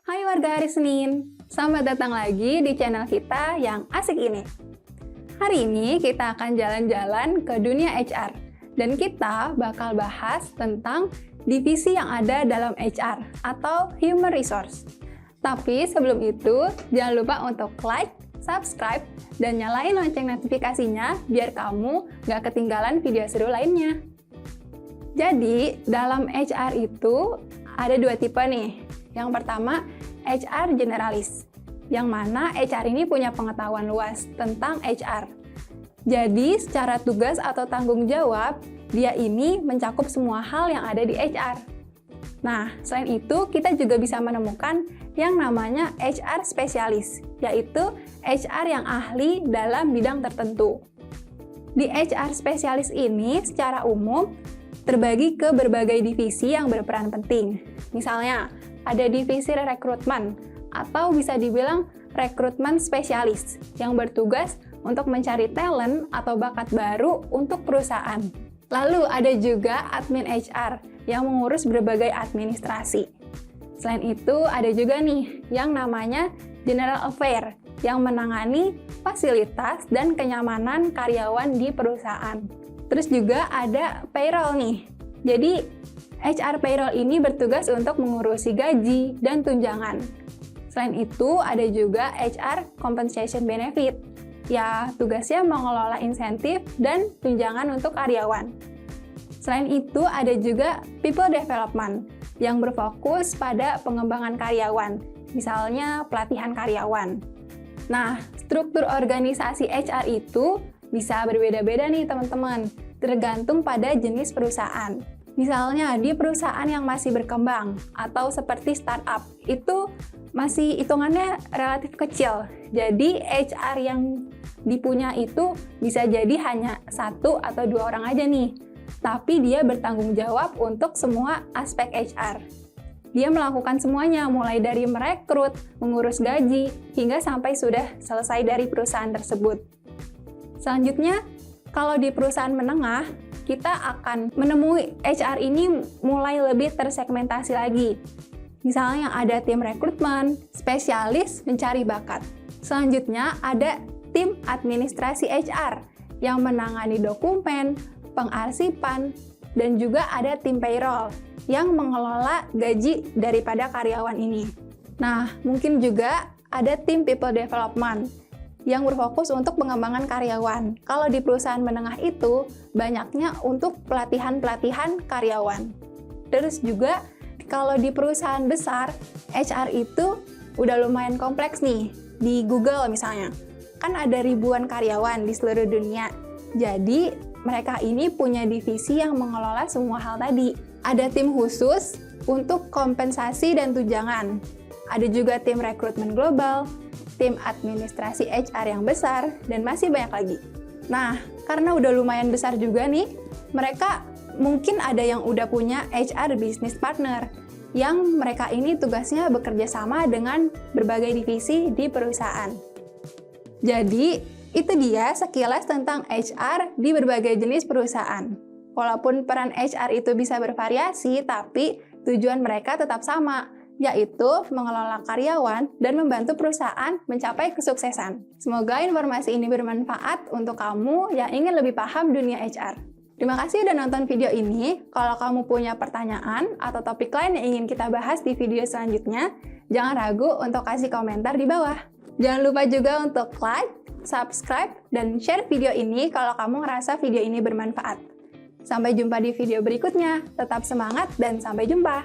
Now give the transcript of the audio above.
Hai warga hari Senin, selamat datang lagi di channel kita yang asik ini. Hari ini kita akan jalan-jalan ke dunia HR, dan kita bakal bahas tentang divisi yang ada dalam HR atau Human Resource. Tapi sebelum itu, jangan lupa untuk like, subscribe, dan nyalain lonceng notifikasinya biar kamu gak ketinggalan video seru lainnya. Jadi, dalam HR itu ada dua tipe nih. Yang pertama, HR generalis, yang mana HR ini punya pengetahuan luas tentang HR. Jadi, secara tugas atau tanggung jawab, dia ini mencakup semua hal yang ada di HR. Nah, selain itu, kita juga bisa menemukan yang namanya HR spesialis, yaitu HR yang ahli dalam bidang tertentu. Di HR spesialis ini, secara umum, terbagi ke berbagai divisi yang berperan penting. Misalnya, ada divisi rekrutmen, atau bisa dibilang rekrutmen spesialis, yang bertugas untuk mencari talent atau bakat baru untuk perusahaan. Lalu ada juga admin HR, yang mengurus berbagai administrasi. Selain itu, ada juga nih, yang namanya General Affair, yang menangani fasilitas dan kenyamanan karyawan di perusahaan. Terus juga ada payroll nih. Jadi, HR payroll ini bertugas untuk mengurusi gaji dan tunjangan. Selain itu, ada juga HR compensation benefit. Ya, tugasnya mengelola insentif dan tunjangan untuk karyawan. Selain itu, ada juga people development yang berfokus pada pengembangan karyawan, misalnya pelatihan karyawan. Nah, struktur organisasi HR itu bisa berbeda-beda nih teman-teman, tergantung pada jenis perusahaan. Misalnya di perusahaan yang masih berkembang atau seperti startup, itu masih hitungannya relatif kecil. Jadi HR yang dipunya itu bisa jadi hanya 1 atau 2 orang aja nih. Tapi dia bertanggung jawab untuk semua aspek HR. Dia melakukan semuanya, mulai dari merekrut, mengurus gaji, hingga sampai sudah selesai dari perusahaan tersebut. Selanjutnya, kalau di perusahaan menengah, kita akan menemui HR ini mulai lebih tersegmentasi lagi. Misalnya ada tim rekrutmen, spesialis mencari bakat. Selanjutnya ada tim administrasi HR yang menangani dokumen, pengarsipan, dan juga ada tim payroll yang mengelola gaji daripada karyawan ini. Nah, mungkin juga ada tim people development yang berfokus untuk pengembangan karyawan. Kalau di perusahaan menengah itu, banyaknya untuk pelatihan-pelatihan karyawan. Terus juga, kalau di perusahaan besar, HR itu udah lumayan kompleks nih. Di Google misalnya, kan ada ribuan karyawan di seluruh dunia. Jadi, mereka ini punya divisi yang mengelola semua hal tadi. Ada tim khusus untuk kompensasi dan tunjangan. Ada juga tim rekrutmen global, tim administrasi HR yang besar, dan masih banyak lagi. Nah, karena udah lumayan besar juga nih, mereka mungkin ada yang udah punya HR business partner, yang mereka ini tugasnya bekerja sama dengan berbagai divisi di perusahaan. Jadi, itu dia sekilas tentang HR di berbagai jenis perusahaan. Walaupun peran HR itu bisa bervariasi, tapi tujuan mereka tetap sama, yaitu mengelola karyawan dan membantu perusahaan mencapai kesuksesan. Semoga informasi ini bermanfaat untuk kamu yang ingin lebih paham dunia HR. Terima kasih udah nonton video ini. Kalau kamu punya pertanyaan atau topik lain yang ingin kita bahas di video selanjutnya, jangan ragu untuk kasih komentar di bawah. Jangan lupa juga untuk like, subscribe, dan share video ini kalau kamu ngerasa video ini bermanfaat. Sampai jumpa di video berikutnya. Tetap semangat dan sampai jumpa!